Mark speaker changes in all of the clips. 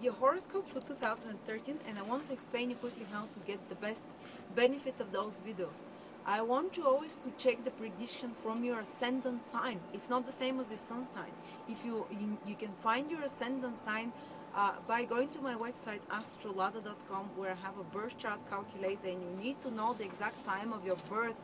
Speaker 1: your horoscope for 2013, and I want to explain you quickly how to get the best benefit of those videos. I want you always to check the prediction from your ascendant sign. It's not the same as your sun sign. If you can find your ascendant sign by going to my website astrolada.com, where I have a birth chart calculator, and you need to know the exact time of your birth,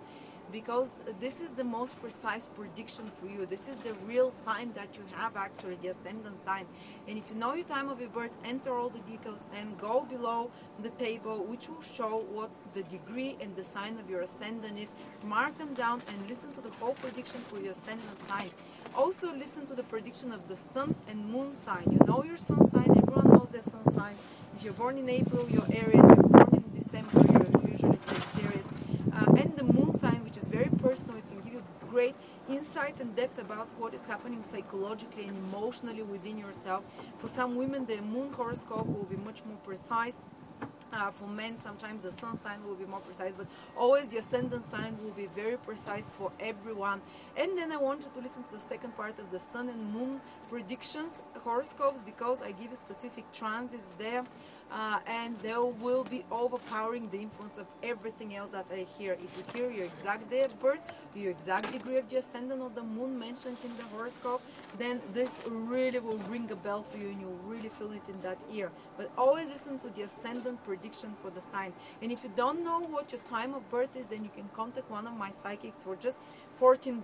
Speaker 1: because this is the most precise prediction for you. This is the real sign that you have, actually, the ascendant sign. And if you know your time of your birth, enter all the details and go below the table, which will show what the degree and the sign of your ascendant is. Mark them down and listen to the whole prediction for your ascendant sign. Also listen to the prediction of the sun and moon sign. You know your sun sign, everyone knows their sun sign. If you're born in April, you're Aries. If you're born in December, you're usually Sagittarius. And the moon sign, which is very personal, it can give you great insight and depth about what is happening psychologically and emotionally within yourself. For some women, the moon horoscope will be much more precise. For men, sometimes the sun sign will be more precise, but always the ascendant sign will be very precise for everyone. And then I want you to listen to the second part of the sun and moon predictions horoscopes, because I give you specific transits there, and they will be overpowering the influence of everything else that I hear. If you hear your exact day of birth, your exact degree of the ascendant or the moon mentioned in the horoscope, then this really will ring a bell for you and you'll really feel it in that ear. But always listen to the ascendant prediction for the sign. And if you don't know what your time of birth is, then you can contact one of my psychics for just $14,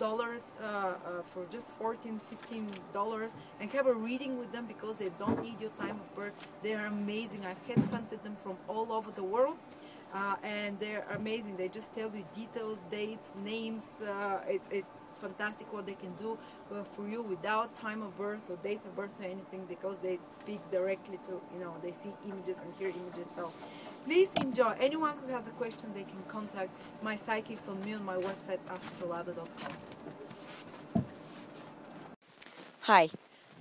Speaker 1: for just $15 and have a reading with them, because they don't need your time of birth. They are amazing. I've headhunted them from all over the world. And they're amazing. They just tell you details, dates, names. It's fantastic what they can do for you without time of birth or date of birth or anything, because they speak directly to, they see images and hear images. So please enjoy. Anyone who has a question, they can contact my psychics on me on my website astrolada.com. Hi,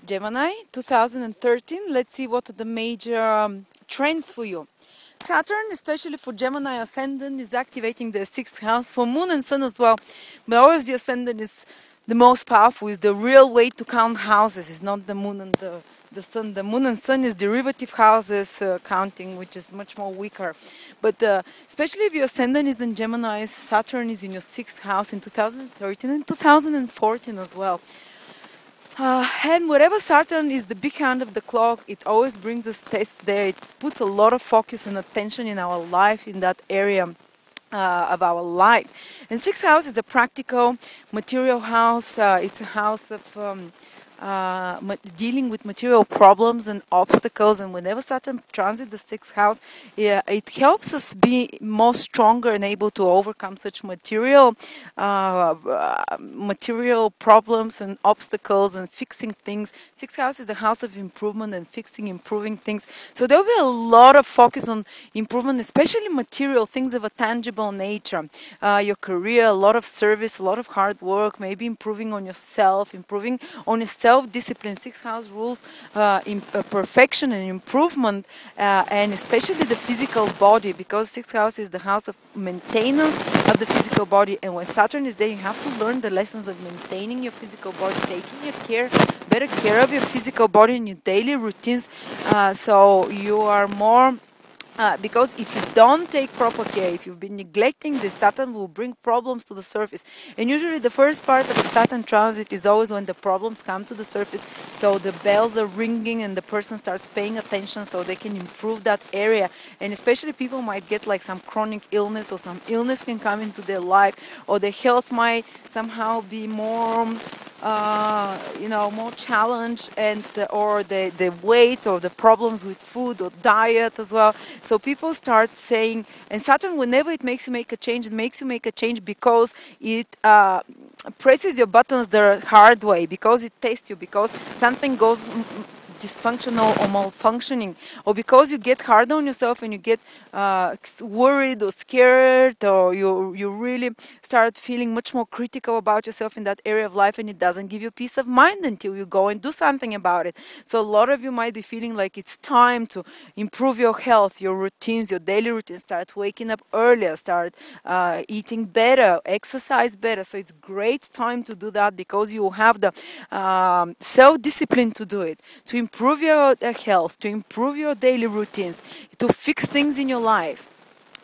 Speaker 1: Gemini 2013. Let's see what are the major trends for you. Saturn, especially for Gemini ascendant, is activating the 6th house, for moon and sun as well. But always the ascendant is the most powerful, is the real way to count houses. It's not the moon and the sun. The moon and sun is derivative houses counting, which is much more weaker. But especially if your ascendant is in Gemini, Saturn is in your 6th house in 2013 and 2014 as well. And whatever Saturn is the big hand of the clock, it always brings us tests there. It puts a lot of focus and attention in our life, in that area of our life. And 6th house is a practical, material house. It's a house of dealing with material problems and obstacles. And whenever Saturn transits the 6th house, it helps us be more stronger and able to overcome such material problems and obstacles and fixing things. 6th house is the house of improvement and fixing, improving things. So there will be a lot of focus on improvement, especially material things of a tangible nature. Your career, a lot of service, a lot of hard work, maybe improving on yourself, improving on your self-discipline. 6th house rules perfection and improvement, and especially the physical body, because 6th house is the house of maintenance of the physical body. And when Saturn is there, you have to learn the lessons of maintaining your physical body, taking better care of your physical body in your daily routines, so you are more because if you don't take proper care, if you've been neglecting this, Saturn will bring problems to the surface. And usually the first part of the Saturn transit is always when the problems come to the surface. So the bells are ringing and the person starts paying attention so they can improve that area. And especially people might get like some chronic illness, or some illness can come into their life, or their health might somehow be more more challenged, and or the weight, or the problems with food or diet as well. So people start saying, and Saturn, whenever it makes you make a change, it makes you make a change because it presses your buttons the hard way, because it tests you, because something goes dysfunctional or malfunctioning, or because you get hard on yourself and you get worried or scared, or you really start feeling much more critical about yourself in that area of life, and it doesn't give you peace of mind until you go and do something about it. So a lot of you might be feeling like it's time to improve your health, your routines, your daily routines. Start waking up earlier, start eating better, exercise better. So it's great time to do that, because you have the self-discipline to do it, to improve improve your health, to improve your daily routines, to fix things in your life.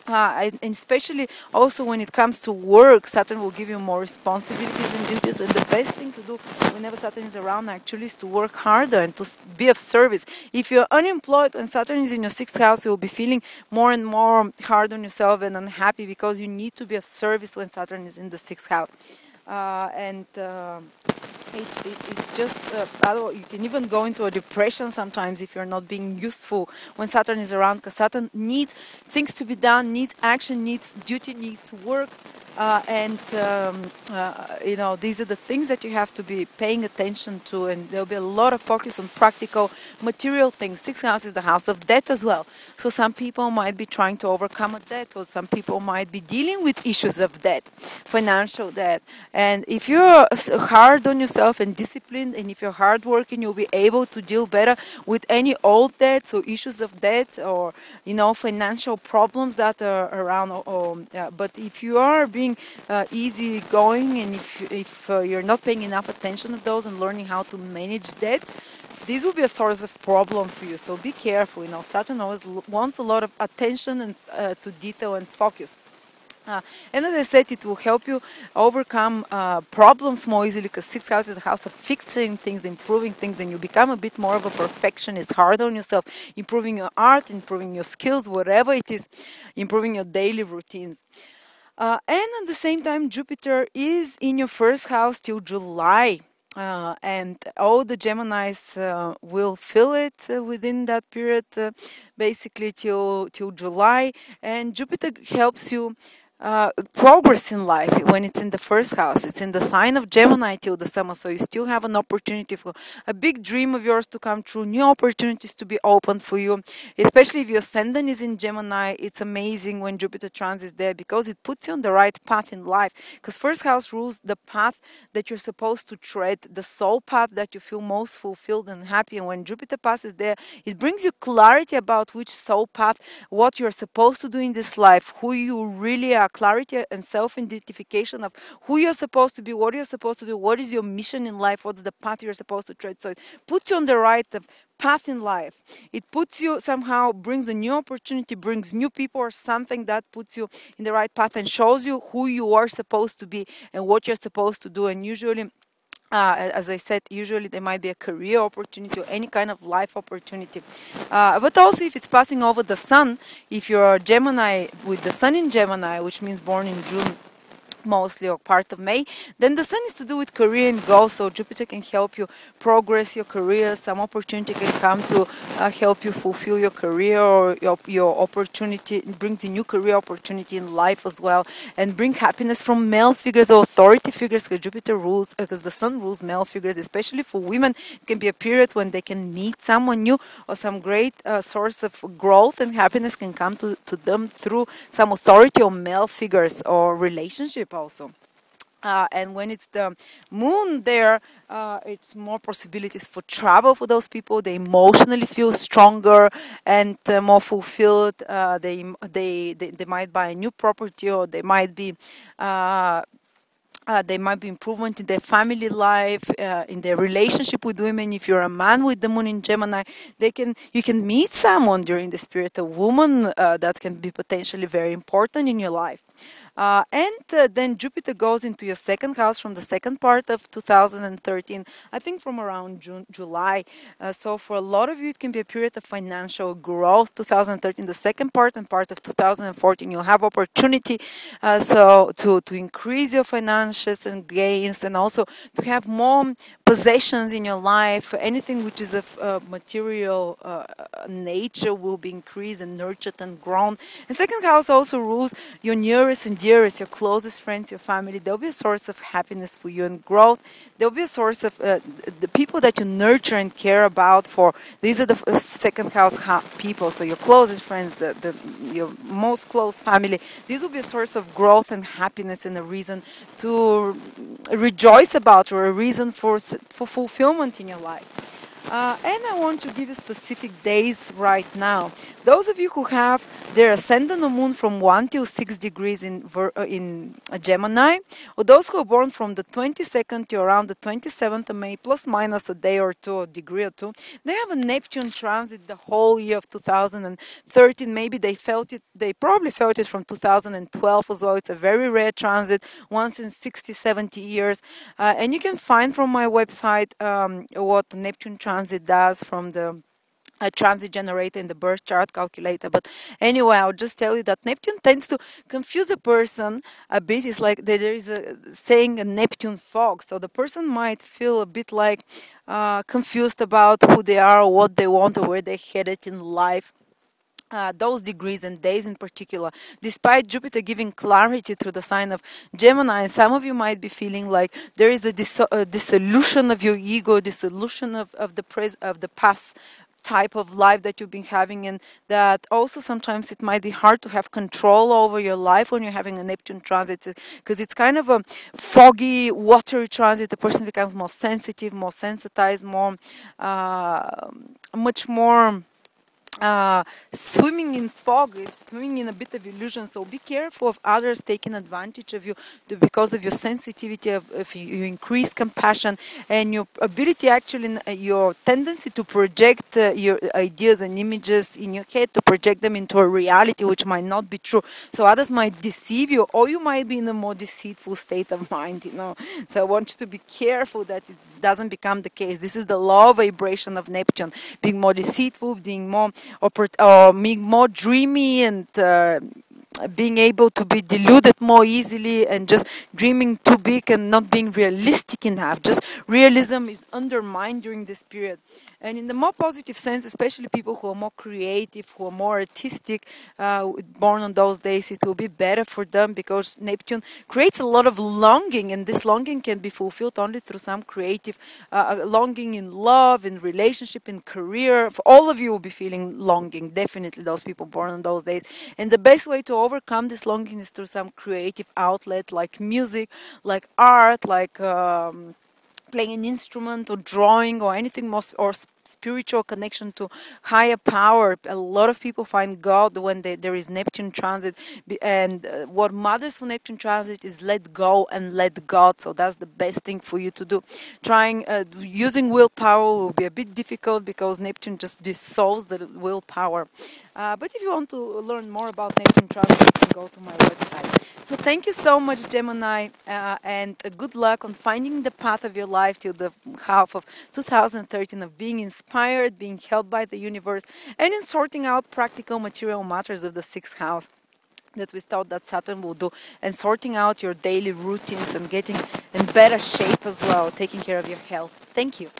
Speaker 1: And especially also when it comes to work, Saturn will give you more responsibilities and duties. And the best thing to do whenever Saturn is around actually is to work harder and to be of service. If you're unemployed and Saturn is in your sixth house, you'll be feeling more and more hard on yourself and unhappy because you need to be of service when Saturn is in the sixth house. It's just you can even go into a depression sometimes if you're not being useful when Saturn is around, because Saturn needs things to be done, needs action, needs duty, needs work. These are the things that you have to be paying attention to, and there'll be a lot of focus on practical material things. Sixth house is the house of debt as well, so some people might be trying to overcome a debt, or some people might be dealing with issues of debt, financial debt. And if you're hard on yourself and disciplined, and if you're hardworking, you'll be able to deal better with any old debts or issues of debt, or financial problems that are around. But if you are being easy going, and if you're not paying enough attention to those and learning how to manage debts, this will be a source of problem for you. So be careful. Saturn always wants a lot of attention and to detail and focus. And as I said, it will help you overcome problems more easily, because sixth house is the house of fixing things, improving things, and you become a bit more of a perfectionist, hard on yourself, improving your art, improving your skills, whatever it is, improving your daily routines. And at the same time, Jupiter is in your first house till July. And all the Geminis will feel it within that period, basically till July. And Jupiter helps you progress in life when it's in the first house. It's in the sign of Gemini till the summer, so you still have an opportunity for a big dream of yours to come true, new opportunities to be opened for you. Especially if your ascendant is in Gemini, it's amazing when Jupiter trans is there, because it puts you on the right path in life. Because first house rules the path that you're supposed to tread, the soul path that you feel most fulfilled and happy. And when Jupiter passes there, it brings you clarity about which soul path, what you're supposed to do in this life, who you really are, clarity and self-identification of who you're supposed to be, what you're supposed to do, what is your mission in life, what's the path you're supposed to tread. So it puts you on the right path in life. It puts you somehow, brings a new opportunity, brings new people or something that puts you in the right path and shows you who you are supposed to be and what you're supposed to do. And usually, as I said, usually there might be a career opportunity or any kind of life opportunity. But also if it's passing over the sun, if you're a Gemini with the sun in Gemini, which means born in June mostly, or part of May, then the sun is to do with career and goals. So Jupiter can help you progress your career. Some opportunity can come to help you fulfill your career, or your opportunity, brings a new career opportunity in life as well, and bring happiness from male figures or authority figures, because Jupiter rules, because the sun rules male figures. Especially for women, it can be a period when they can meet someone new, or some great source of growth and happiness can come to them through some authority or male figures or relationship also. And when it's the moon there, it's more possibilities for travel for those people. They emotionally feel stronger and more fulfilled. They might buy a new property, or they might be improvement in their family life, in their relationship with women. If you're a man with the moon in Gemini, you can meet someone during this period, a woman that can be potentially very important in your life. Then Jupiter goes into your second house from the second part of 2013, I think from around July. So for a lot of you, it can be a period of financial growth. 2013, the second part, and part of 2014, you'll have opportunity to increase your finances and gains, and also to have more possessions in your life. Anything which is of material nature will be increased and nurtured and grown. And second house also rules your nearest and dearest, your closest friends, your family. There'll be a source of happiness for you and growth. There'll be a source of the people that you nurture and care about. For these are the second house people, so your closest friends, your most close family. These will be a source of growth and happiness, and a reason to rejoice about, or a reason for fulfillment in your life. And I want to give you specific days right now. Those of you who have their ascendant or moon from 1 till 6 degrees in Gemini, or those who are born from the 22nd to around the 27th of May, plus minus a day or two, a degree or two, they have a Neptune transit the whole year of 2013. Maybe they felt it, they probably felt it from 2012 as well. It's a very rare transit, once in 60, 70 years. And you can find from my website what the Neptune transit does from the transit generator in the birth chart calculator. But anyway, I'll just tell you that Neptune tends to confuse the person a bit. It's like there is a saying, a Neptune fog. So the person might feel a bit like confused about who they are, or what they want, or where they're headed in life. Those degrees and days in particular, despite Jupiter giving clarity through the sign of Gemini, some of you might be feeling like there is a dissolution of your ego, dissolution of the past type of life that you've been having, and that also sometimes it might be hard to have control over your life when you're having a Neptune transit, because it's kind of a foggy, watery transit. The person becomes more sensitive, more sensitized, more much more swimming in fog, swimming in a bit of illusion. So be careful of others taking advantage of you because of your sensitivity, if you increase compassion and your ability, actually your tendency to project your ideas and images in your head, to project them into a reality which might not be true. So others might deceive you, or you might be in a more deceitful state of mind, you know. So I want you to be careful that it doesn't become the case. This is the low vibration of Neptune, being more deceitful, being more or being more dreamy, and being able to be deluded more easily, and just dreaming too big and not being realistic enough. Just realism is undermined during this period. And in the more positive sense, especially people who are more creative, who are more artistic, born on those days, it will be better for them, because Neptune creates a lot of longing, and this longing can be fulfilled only through some creative longing in love, in relationship, in career. For all of you will be feeling longing, definitely those people born on those days. And the best way to overcome this longing is through some creative outlet, like music, like art, like playing an instrument, or drawing, or anything more, or spiritual connection to higher power. A lot of people find God when there is Neptune transit, and what matters for Neptune transit is let go and let God. So that's the best thing for you to do. Trying using willpower will be a bit difficult, because Neptune just dissolves the willpower. But if you want to learn more about Neptune transit, you can go to my website. So thank you so much, Gemini, and good luck on finding the path of your life till the half of 2013, of being inspired, being helped by the universe, and in sorting out practical material matters of the 6th house that we thought that Saturn will do, and sorting out your daily routines and getting in better shape as well, taking care of your health. Thank you.